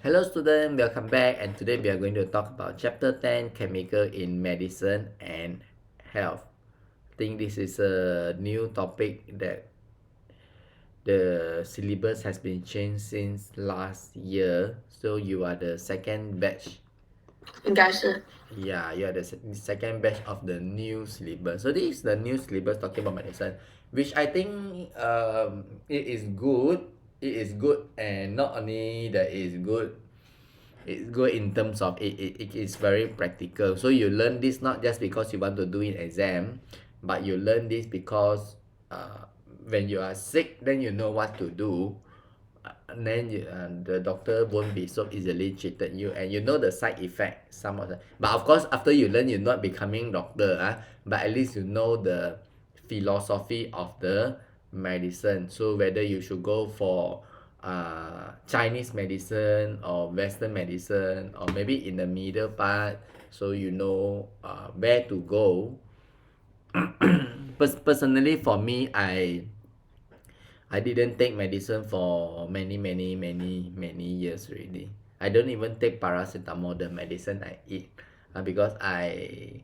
Hello student, welcome back, and today we are going to talk about chapter 10 chemical in medicine and health. I think this is a new topic that the syllabus has been changed since last year. So you are the second batch. 应该是 Yeah, you are the second batch of the new syllabus. So this is the new syllabus talking about medicine, which I think it is good. It is good, and not only that it is good, it's good in terms of it is very practical. So you learn this not just because you want to do an exam, but you learn this because when you are sick, then you know what to do. And then the doctor won't be so easily cheated you, and you know the side effect some of the, but of course after you learn you're not becoming doctor, but at least you know the philosophy of the medicine. So whether you should go for Chinese medicine or Western medicine, or maybe in the middle part, so you know where to go. Personally for me, I didn't take medicine for many years already. I don't even take paracetamol, the medicine I eat, because I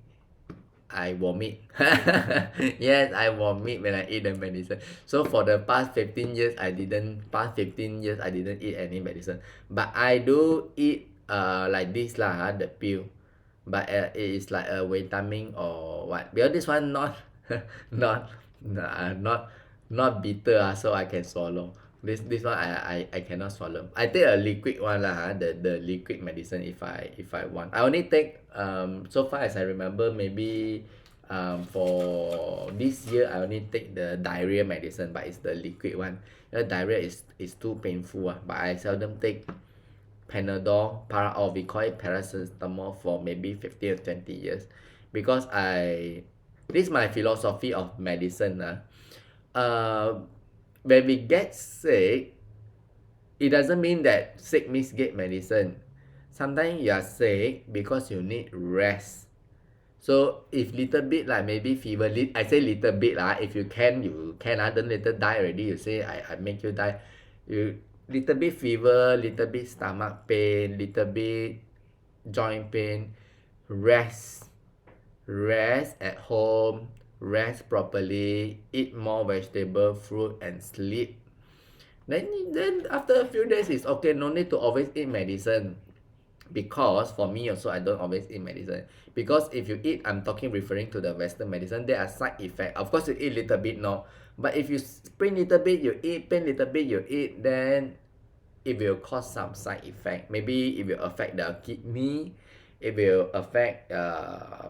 vomit. Yes, I vomit when I eat the medicine. So for the past 15 years I didn't eat any medicine. But I do eat like this lah, the pill. But it is like a vitamin or what. Because this one not not not not bitter, so I can swallow. This one I cannot swallow. I take a liquid one lah, the liquid medicine if I want. I only take so far as I remember, maybe for this year I only take the diarrhea medicine, but it's the liquid one. The diarrhea is too painful, but I seldom take Panadol, or we call it paracetamol, for maybe 15 or 20 years, because this is my philosophy of medicine. Uh, when we get sick, it doesn't mean that sick means get medicine. Sometimes you are sick because you need rest. So if little bit like maybe fever, I say little bit lah. If you can, you can. Don't later die already. You say I make you die. You little bit fever, little bit stomach pain, little bit joint pain. Rest, rest at home. Rest properly. Eat more vegetable, fruit, and sleep. Then after a few days it's okay. No need to always eat medicine. Because for me also, I don't always eat medicine, because if you eat, I'm talking referring to the Western medicine, there are side effects. Of course you eat little bit, no, but if you pain little bit you eat, pain little bit you eat, then it will cause some side effect. Maybe it will affect the kidney, it will affect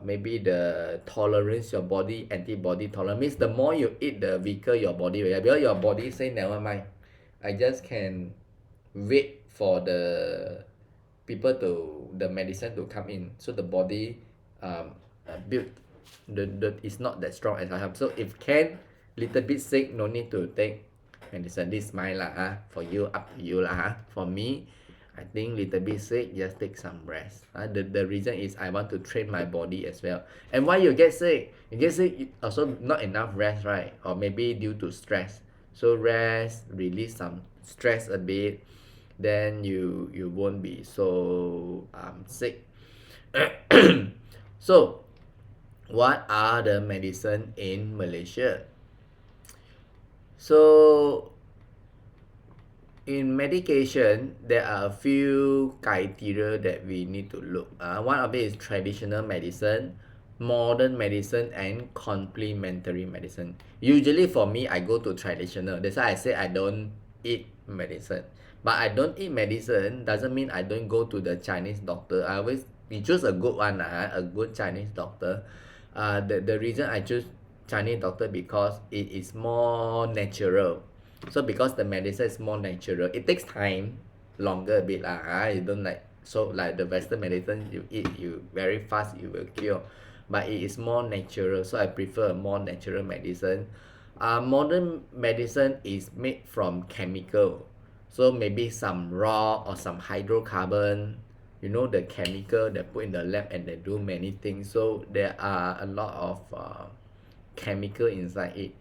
maybe the tolerance, your body antibody tolerance. Means the more you eat, the weaker your body will be, because your body say never mind, I just can wait for the medicine to come in, so the body build the is not that strong as I have. So if can, little bit sick, no need to take medicine. This is mine lah, for you, up to you lah. For me, I think little bit sick, just take some rest. The reason is I want to train my body as well. And why you get sick? You get sick, also not enough rest, right? Or maybe due to stress. So rest, release some stress a bit, then you won't be so sick. So what are the medicine in Malaysia? So in medication, there are a few criteria that we need to look. One of it is traditional medicine, modern medicine, and complementary medicine. Usually for me, I go to traditional. That's why I say I don't eat medicine. But I don't eat medicine doesn't mean I don't go to the Chinese doctor. I always we choose a good one, a good Chinese doctor. The reason I choose Chinese doctor because it is more natural. So because the medicine is more natural, it takes time, longer a bit lah. You don't like, so like the Western medicine you eat, you very fast you will cure, but it is more natural. So I prefer a more natural medicine. Modern medicine is made from chemical, so maybe some raw or some hydrocarbon. You know the chemical they put in the lab and they do many things. So there are a lot of chemical inside it,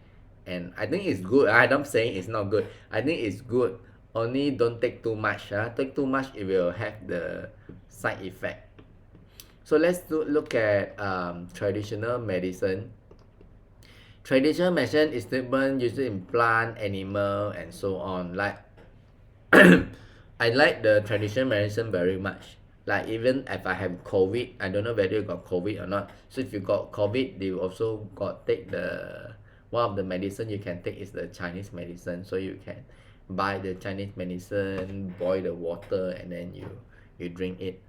and I think it's good. I'm not saying it's not good. I think it's good. Only don't take too much. Take too much, it will have the side effect. So let's look at traditional medicine. Traditional medicine is treatment usually in plant, animal, and so on. Like I like the traditional medicine very much. Like even if I have COVID, I don't know whether you got COVID or not. So if you got COVID, you also got take the one of the medicine you can take is the Chinese medicine. So you can buy the Chinese medicine, boil the water, and then you drink it.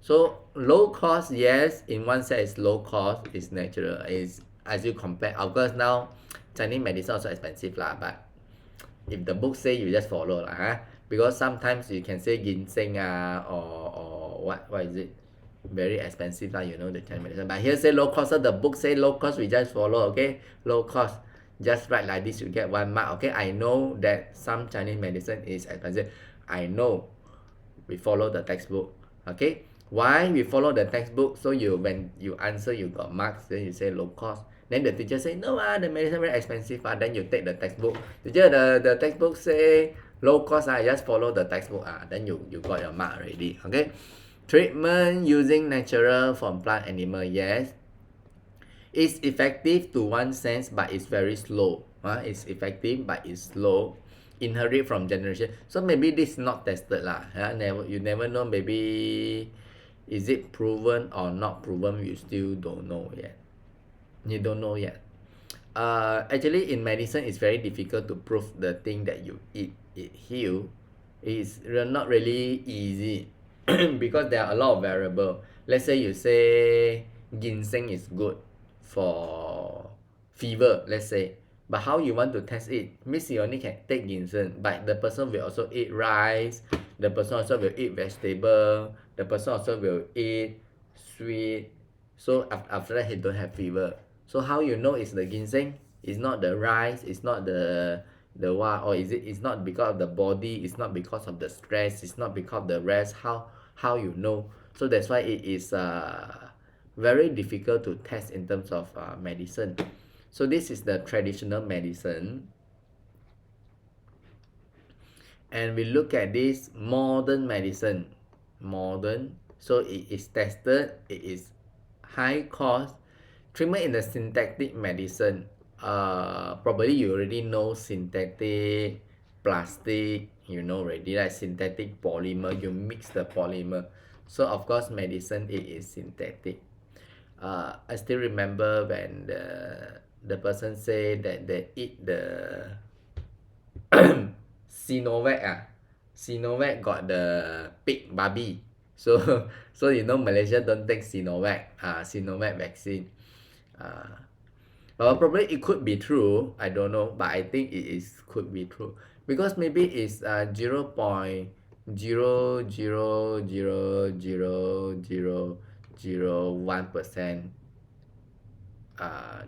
So low cost, yes, in one sense it's low cost, it's natural. Is as you compare, of course now Chinese medicine also expensive lah, but if the book say you just follow lah, because sometimes you can say ginseng or what is it, very expensive lah, you know, the Chinese medicine, but here say low cost, so the book say low cost, we just follow. Okay, low cost, just write like this, you get 1 mark. Okay, I know that some Chinese medicine is expensive, I know, we follow the textbook. Okay, why we follow the textbook? So you, when you answer you got marks, then you say low cost, then the teacher say no the medicine very expensive then you take the textbook. Teacher, the textbook say low cost just follow the textbook then you got your mark already. Okay, treatment using natural from plant, animal, yes, it's effective to one sense, but it's very slow. It's effective but it's slow, inherit from generation. So maybe this is not tested lah. You never know, maybe is it proven or not proven, you still don't know yet. You don't know yet. Actually in medicine it's very difficult to prove the thing that you eat it heal. It's not really easy because there are a lot of variable. Let's say you say ginseng is good for fever, let's say, but how you want to test it? Means you only can take ginseng, but the person will also eat rice, the person also will eat vegetable, the person also will eat sweet, so after that he don't have fever. So how you know it's the ginseng? It's not the rice, it's not the what, or is it, it's not because of the body, it's not because of the stress, it's not because of the rest. How you know? So that's why it is very difficult to test in terms of medicine. So this is the traditional medicine, and we look at this modern medicine. Modern, so it is tested, it is high cost. Treatment in the synthetic medicine, probably you already know synthetic plastic, you know already, like synthetic polymer, you mix the polymer, so of course medicine it is synthetic. I still remember when the person say that they eat the Sinovac Sinovac got the pig babi, so so you know Malaysia don't take Sinovac vaccine. Probably it could be true, I don't know, but I think it is could be true because maybe it's 0.0000001%,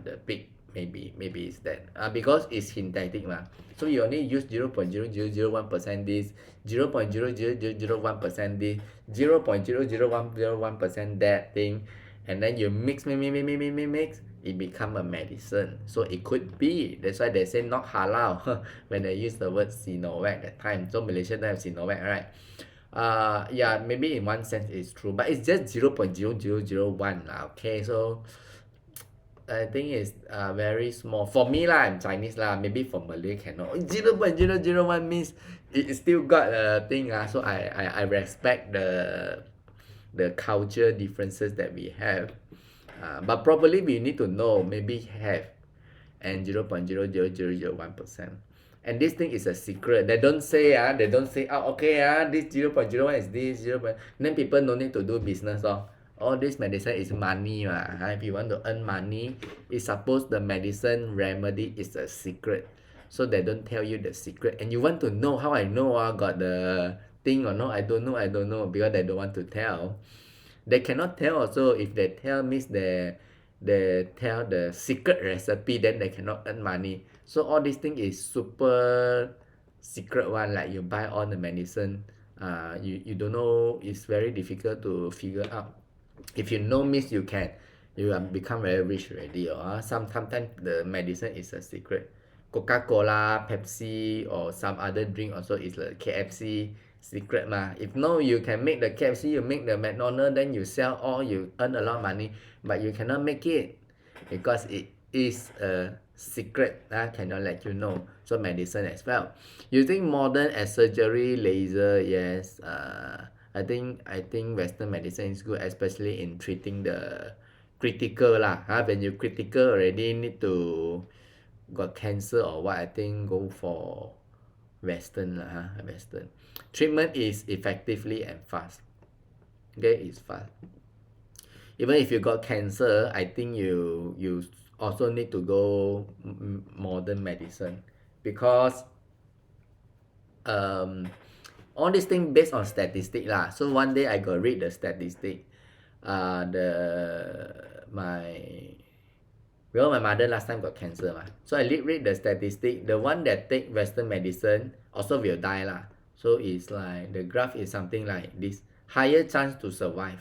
the pig, maybe it's that because it's synthetic so you only use 0.0001% this, 0.00001% this, 0.00101% that thing, and then you mix, it become a medicine. So it could be, that's why they say not halal when they use the word Sinovac that time. So Malaysia don't have Sinovac, right? Yeah, maybe in one sense it's true, but it's just 0.0001 okay, so I think it's very small for me lah. I'm Chinese lah, maybe for Malay cannot. 0.001 means it still got a thing so I respect the culture differences that we have, but probably we need to know, maybe have, and 0.00001%. And this thing is a secret. They don't say okay this 0.01 is this 0. Then people no need to do business all this medicine is money if you want to earn money, it's supposed the medicine remedy is a secret, so they don't tell you the secret. And you want to know how I know got the thing or not, I don't know because they don't want to tell. They cannot tell also. If they tell means they tell the secret recipe, then they cannot earn money. So all this thing is super secret one, like you buy all the medicine, you don't know, it's very difficult to figure out. If you know means you become very rich already sometimes the medicine is a secret. Coca-Cola, Pepsi, or some other drink also is the KFC secret mah. If no, you can make the KFC, you make the McDonald's, then you sell all, you earn a lot of money, but you cannot make it because it is a secret. Cannot let you know. So medicine as well. Using modern as surgery, laser, yes. I think Western medicine is good, especially in treating the critical lah. When you critical already need to got cancer or what, I think go for Western lah. Western treatment is effectively and fast. Okay, it's fast. Even if you got cancer, I think you also need to go modern medicine because um all these things based on statistic lah. So one day I got read the statistic. The my Well, my mother last time got cancer mah. So I read the statistic. The one that take Western medicine also will die lah. So it's like the graph is something like this. Higher chance to survive.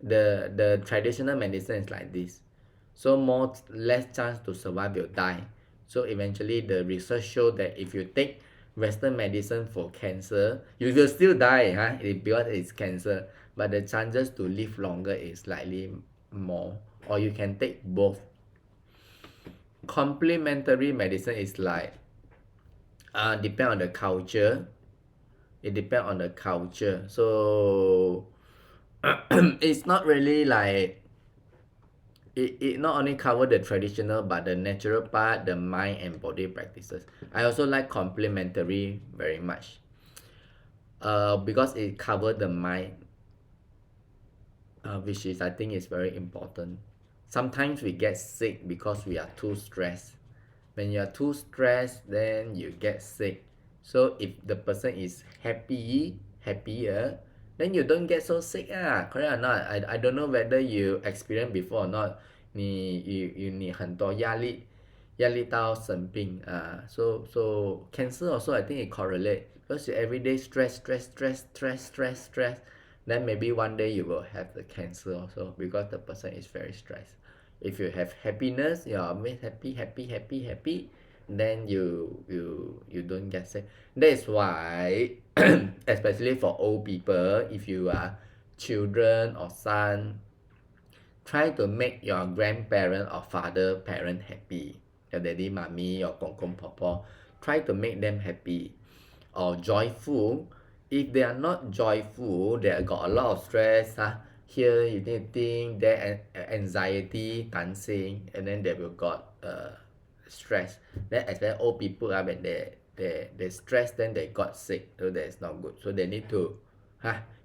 The traditional medicine is like this. So less chance to survive will die. So eventually the research show that if you take Western medicine for cancer, you will still die, because it's cancer. But the chances to live longer is slightly more. Or you can take both. Complementary medicine is like depend on the culture. It depends on the culture. So it's not really like it not only cover the traditional but the natural part, the mind and body practices. I also like complementary very much. Because it cover the mind, which is I think is very important. Sometimes we get sick because we are too stressed. When you are too stressed, then you get sick. So if the person is happier, then you don't get so sick, correct or not? I don't know whether you experience before or not. 你很多压力到生病 so cancer also I think it correlate because you everyday stress, then maybe one day you will have the cancer also because the person is very stressed. If you have happiness, you're always happy, then you don't get sick. That is why especially for old people, if you are children or son, try to make your grandparent or father parent happy, your daddy mommy, your 公公婆婆, try to make them happy or joyful. If they are not joyful, they got a lot of stress, here you need to think, there anxiety, dancing, and then they will got stress. Then especially old people, when they stress, then they got sick, so that's not good. So they need to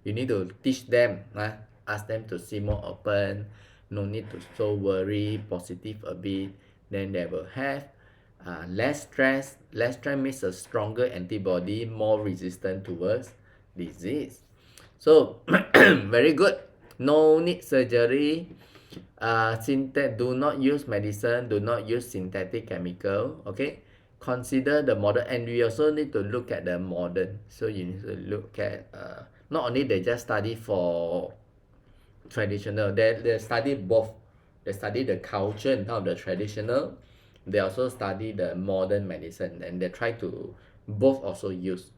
you need to teach them, ask them to see more open, no need to so worry, positive a bit, then they will have less stress. Less stress means a stronger antibody, more resistant towards disease. So very good. No need surgery. Do not use medicine, do not use synthetic chemical. Okay, consider the modern, and we also need to look at the modern. So you need to look at not only they just study for traditional, they study both. They study the culture and of the traditional. They also study the modern medicine, and they try to both also use.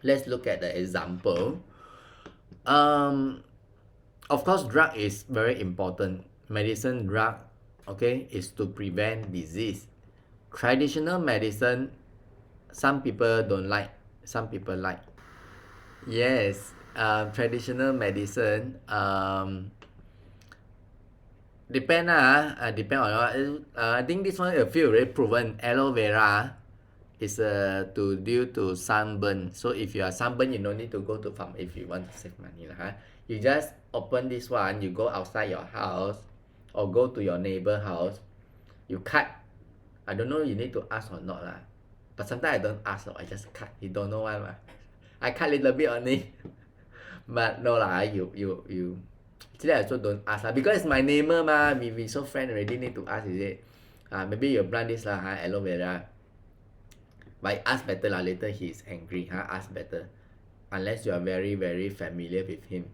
Let's look at the example. Of course, drug is very important. Medicine, drug, okay, is to prevent disease. Traditional medicine, some people don't like, some people like. Yes, traditional medicine, depend depend on what. I think this one a few already proven. Aloe vera is due to sunburn. So if you are sunburn, you don't need to go to farm if you want to save money You just open this one, you go outside your house or go to your neighbor house, you cut. I don't know you need to ask or not but sometimes I don't ask, I just cut. You don't know why I cut little bit only. But no you actually I also don't ask because it's my neighbor we so friend already, need to ask, is it? Maybe you plant this aloe vera. But ask better later he's angry, ask better. Unless you are very, very familiar with him.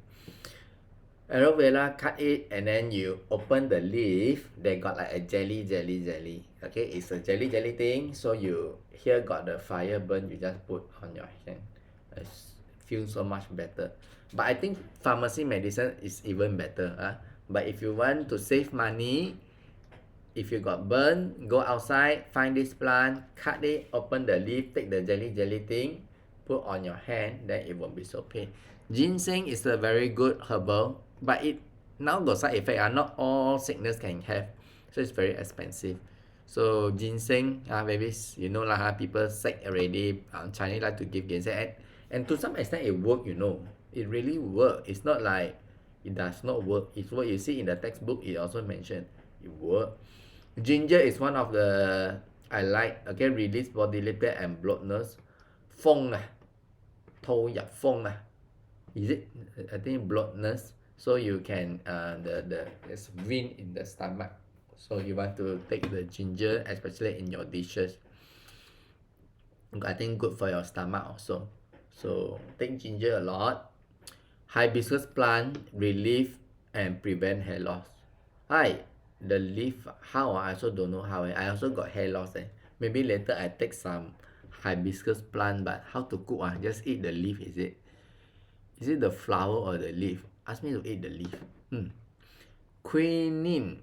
aloe vera, cut it, and then you open the leaf. They got like a jelly. Okay, it's a jelly thing. So you here got the fire burn. You just put on your hand. It feels so much better. But I think pharmacy medicine is even better. But if you want to save money, if you got burn, go outside, find this plant, cut it, open the leaf, take the jelly thing, put on your hand, then it won't be so pain. Ginseng is a very good herbal, but it now got side effect. Not all sickness can have, so it's very expensive. So ginseng, maybe you know lah, people sick already. Chinese like to give ginseng, and to some extent it work. It really work. It's not like it does not work. It's what you see in the textbook. It also mentioned it work. Ginger is one of the I like. Okay, release body lipid and bloatness. Phong thâu nhập phong is it? I think bloatness. So you can there's vein in the stomach. So you want to take the ginger, especially in your dishes. I think good for your stomach also. So take ginger a lot. Hibiscus plant relief and prevent hair loss. Hi, the leaf, how? I also don't know how. I also got hair loss. Maybe later I take some hibiscus plant, but how to cook? Just eat the leaf, is it? Is it the flower or the leaf? Ask me to eat the leaf. Quinine.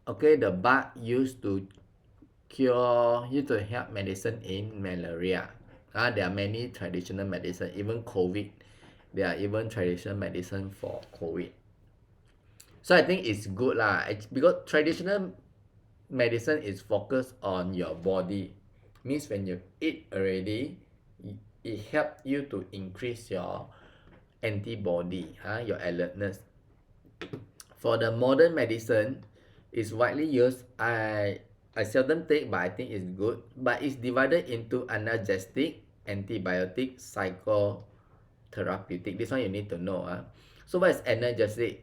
Okay, the bark used to help medicine in malaria. There are many traditional medicine, even COVID. There are even traditional medicine for COVID. So I think it's good lah, because traditional medicine is focused on your body. Means when you eat already, it helps you to increase your antibody, your alertness. For the modern medicine, it's widely used. I seldom take, but I think it's good. But it's divided into analgesic, antibiotic, psychotherapeutic. This one you need to know. So what is analgesic?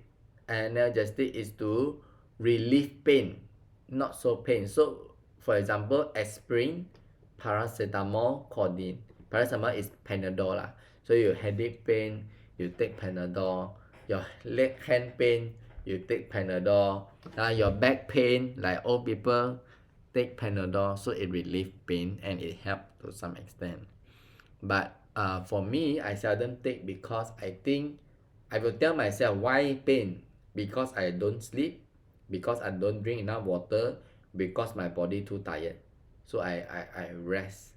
Analgesic is to relieve pain, not so pain. So for example, aspirin, paracetamol, codeine. Paracetamol is Panadol lah. So your headache pain, you take Panadol. Your leg hand pain, you take Panadol. Your back pain, like old people, take Panadol. So it relieves pain and it helps to some extent. But for me, I seldom take because I think I will tell myself why pain. Because I don't sleep, because I don't drink enough water, because my body too tired. So I rest.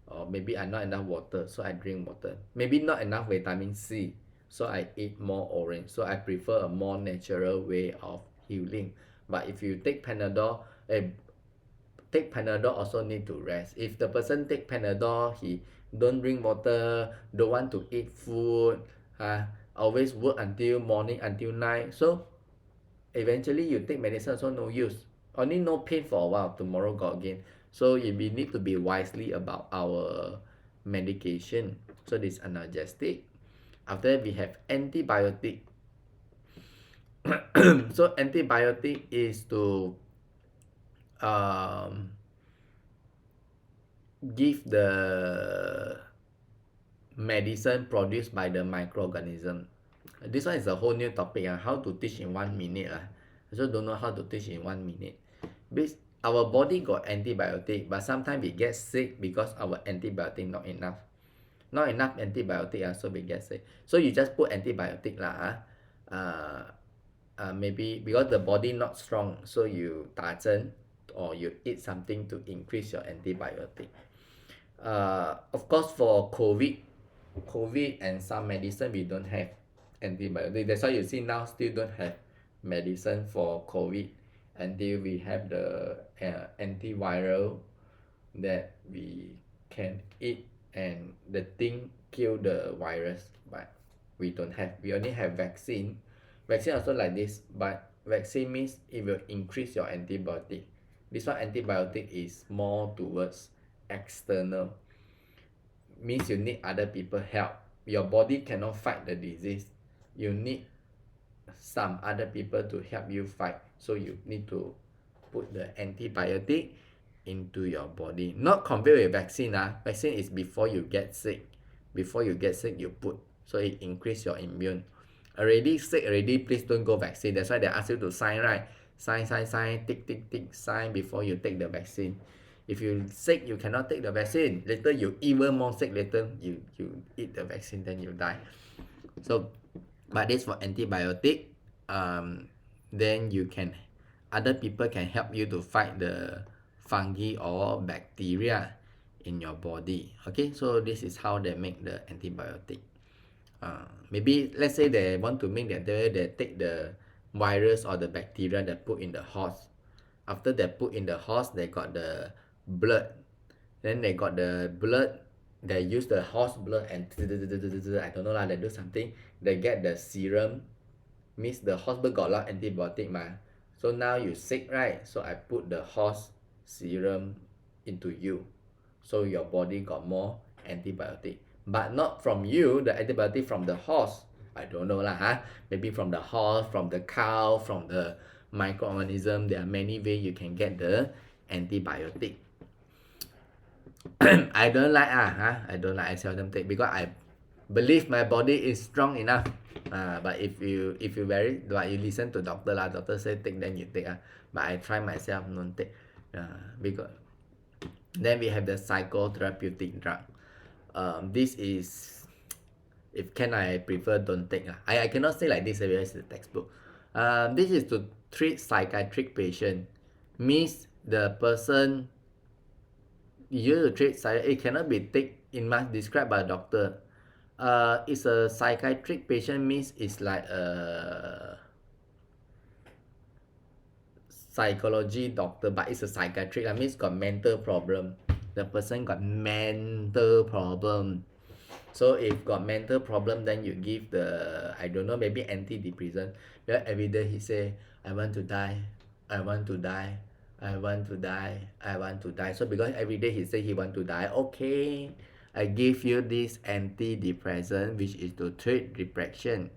Or maybe I not enough water, so I drink water. Maybe not enough vitamin C, so I eat more orange. So I prefer a more natural way of healing. But if you take Panadol, also need to rest. If the person take Panadol, he don't drink water, don't want to eat food, always work until morning, until night. So eventually you take medicine also no use. Only no pain for a while, tomorrow got again. So we need to be wisely about our medication. So this analgesic. After that we have antibiotic. So antibiotic is to give the medicine produced by the microorganism. This one is a whole new topic. How to teach in 1 minute. I also don't know how to teach in 1 minute. Because our body got antibiotic, but sometimes we get sick because our antibiotic not enough. Not enough antibiotic, so we get sick. So you just put antibiotic lah. Maybe because the body not strong, so you 打针 or you eat something to increase your antibiotic. Of course, for COVID and some medicine, we don't have antibiotic. That's why you see now still don't have medicine for COVID until we have the antiviral that we can eat and the thing kill the virus. But we don't have. We only have vaccine. Vaccine also like this, but vaccine means it will increase your antibiotic. This one antibiotic is more towards external. Means you need other people help. Your body cannot fight the disease. You need some other people to help you fight. So you need to put the antibiotic into your body. Not compared with vaccine. Vaccine is before you get sick. Before you get sick, you put. So it increase your immune. already sick already, please don't go vaccine. That's why they ask you to sign, right? Sign, tick, sign before you take the vaccine. If you sick, you cannot take the vaccine. Later you even more sick. Later you eat the vaccine, then you die. So, but this for antibiotic. Then you can, other people can help you to fight the fungi or bacteria in your body. Okay, so this is how they make the antibiotic. Maybe let's say they want to make that they take the virus or the bacteria they put in the horse. After they put in the horse, they got the blood. Then they got the blood. They use the horse blood and I don't know lah. They do something. They get the serum. Means the horse blood got a lot of antibiotic ma. So now you sick, right? So I put the horse serum into you. So your body got more antibiotic. But not from you, the antibiotic from the horse. I don't know lah, huh? Maybe from the horse, from the cow, from the microorganism. There are many ways you can get the antibiotic. I don't like I don't like. I seldom take because I believe my body is strong enough. But if you like you listen to doctor lah, doctor say take then you take But I try myself don't take. Because then we have the psychotherapeutic drug. This is, if can I prefer don't take I cannot say like this because it's the textbook. This is to treat psychiatric patient. Means the person you to treat it cannot be take, it must described by a doctor. It's a psychiatric patient means it's like a psychology doctor, but it's a psychiatric. That means got mental problem. The person got mental problem. So if got mental problem, then you give the, I don't know, maybe antidepressant. Because every day he say, I want to die, I want to die, I want to die, I want to die. So because every day he say he want to die, okay, I give you this antidepressant which is to treat depression.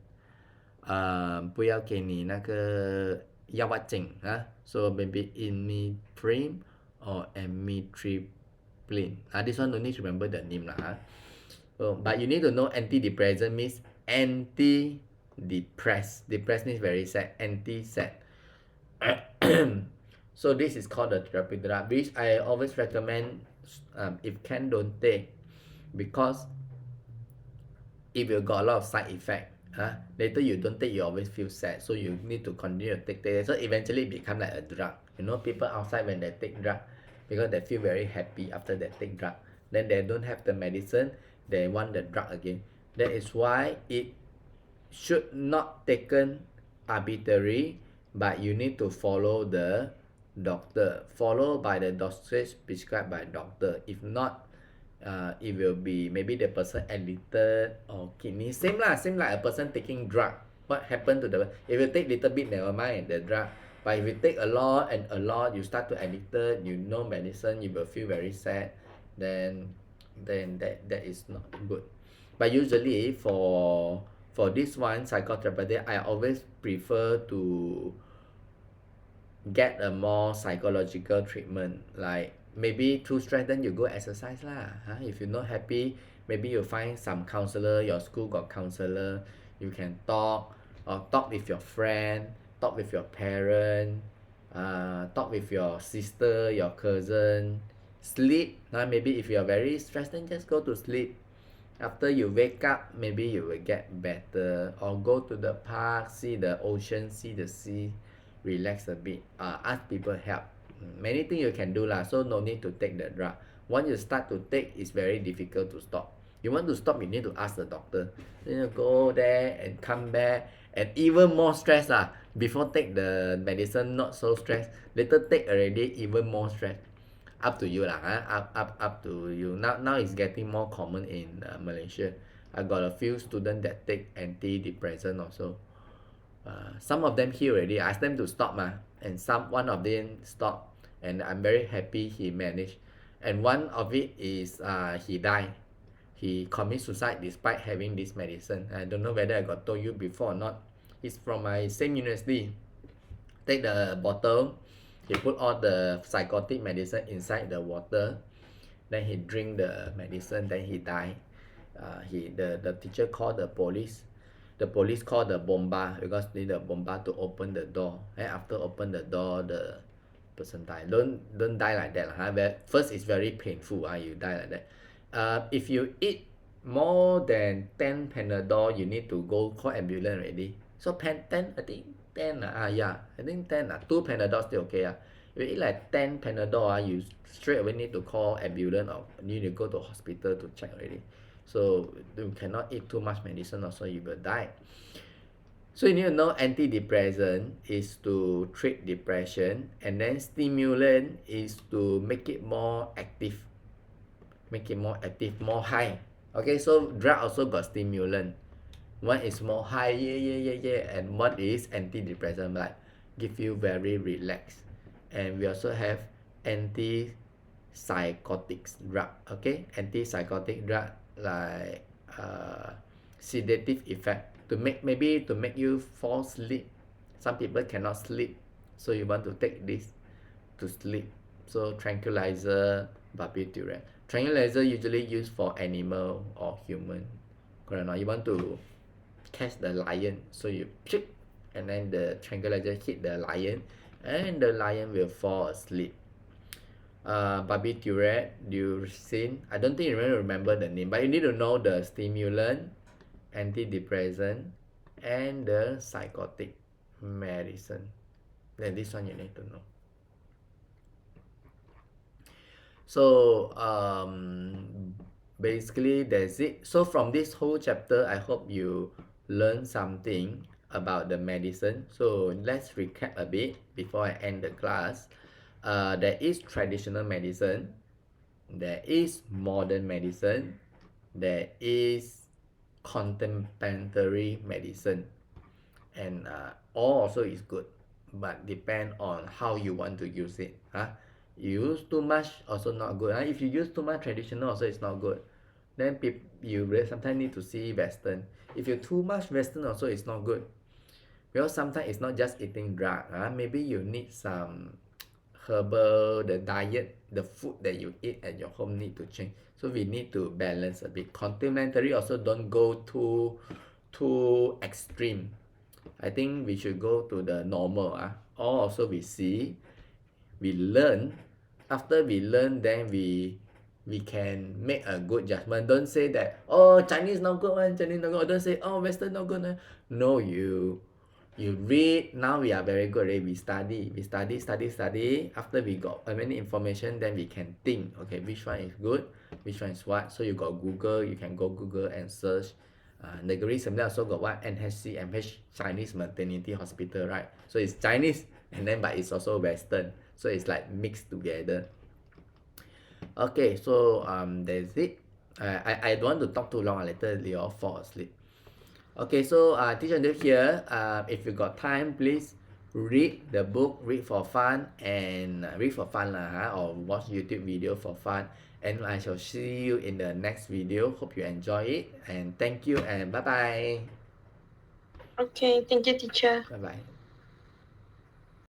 不要给你那个药物症So maybe imiprim or amitriptyline. This one no need to remember the name but you need to know antidepressant means anti-depress. Depress means very sad. Anti-sad. So this is called the therapeutic drug, which I always recommend. If can, don't take, because if you got a lot of side effect, later you don't take, you always feel sad. So you need to continue to take. So eventually it become like a drug. People outside when they take drug, because they feel very happy after they take drug. Then they don't have the medicine, they want the drug again. That is why it should not taken arbitrary, but you need to follow the doctor, follow by the dosage prescribed by doctor. If not, it will be maybe the person addicted or kidney. Same like a person taking drug. What happened to the, if you take little bit, never mind the drug. But if you take a lot and a lot, you start to addicted, medicine, you will feel very sad. Then that is not good. But usually for this one, psychotherapeutic, I always prefer to get a more psychological treatment. Like maybe too stressed, then you go exercise lah. If you're not happy, maybe you find some counselor. Your school got counselor. You can talk, or talk with your friend, talk with your parent, talk with your sister, your cousin. Sleep. Maybe if you're very stressed, then just go to sleep. After you wake up, maybe you will get better. Or go to the park, see the ocean, see the sea, relax a bit. Ask people help. Many things you can do lah. So no need to take the drug. Once you start to take, it's very difficult to stop. You want to stop, you need to ask the doctor. Then you go there and come back, and even more stress lah. Before take the medicine, not so stress. Later take already, even more stress. Up to you lah. Up to you. Now it's getting more common in Malaysia. I got a few students that take antidepressant also. Some of them heal already. I asked them to stop and one of them stopped, and I'm very happy he managed. And one of it is he died. He committed suicide despite having this medicine. I don't know whether I got told you before or not. He's from my same university. Take the bottle, he put all the psychotic medicine inside the water, then he drink the medicine, then he died. The teacher called the police. the police call the bomba because need the bomba to open the door. And after open the door, the person die. Don't die like that, huh? First it's very painful, you die like that. If you eat more than 10 Panadol, you need to go call ambulance already. So 10, I think 10, yeah, I think 10, 2 Panadol still okay. If you eat like 10 Panadol, you straight away need to call ambulance or you need to go to hospital to check already. So you cannot eat too much medicine also, you will die. So you need to know antidepressant is to treat depression, and then stimulant is to make it more active, more high. Okay, so drug also got stimulant. One is more high, and one is antidepressant, like give you very relaxed. And we also have antipsychotics drug. Okay, antipsychotic drug like sedative effect to make you fall asleep. Some people cannot sleep, so you want to take this to sleep. So tranquilizer, barbiturate. Tranquilizer usually used for animal or human. Correct or not? You want to catch the lion, so you chick, and then the tranquilizer hit the lion, and the lion will fall asleep. Barbiturate, Duracin. I don't think you really remember the name, but you need to know the stimulant, antidepressant, and the psychotic medicine. Then this one you need to know. So basically that's it. So from this whole chapter, I hope you learn something about the medicine. So let's recap a bit before I end the class. There is traditional medicine, there is modern medicine, there is contemporary medicine, and all also is good, but depend on how you want to use it. You use too much also not good. If you use too much traditional also it's not good. Then you sometimes need to see Western. If you too much Western also it's not good, because sometimes it's not just eating drug. Maybe you need some herbal, the diet, the food that you eat at your home need to change. So we need to balance a bit. Complementary also don't go too extreme. I think we should go to the normal. All also we see, we learn. After we learn, then we can make a good judgment. Don't say that, oh, Chinese not good one, Chinese not good. Don't say, oh, Western not good. No, you read. Now we are very good already. We study. After we got many information, then we can think, okay, which one is good, which one is what. So you got Google, you can go Google and search. Negeri Sembilan also got what, NHCMH, Chinese Maternity Hospital, right? So it's Chinese, and then but it's also Western, so it's like mixed together. Okay, so that's it. I don't want to talk too long, later they all fall asleep. Okay, so teacher Andrew here. If you got time, please read the book, read for fun, and read for fun lah, or watch YouTube video for fun. And I shall see you in the next video. Hope you enjoy it, and thank you, and bye bye. Okay, thank you, teacher. Bye bye.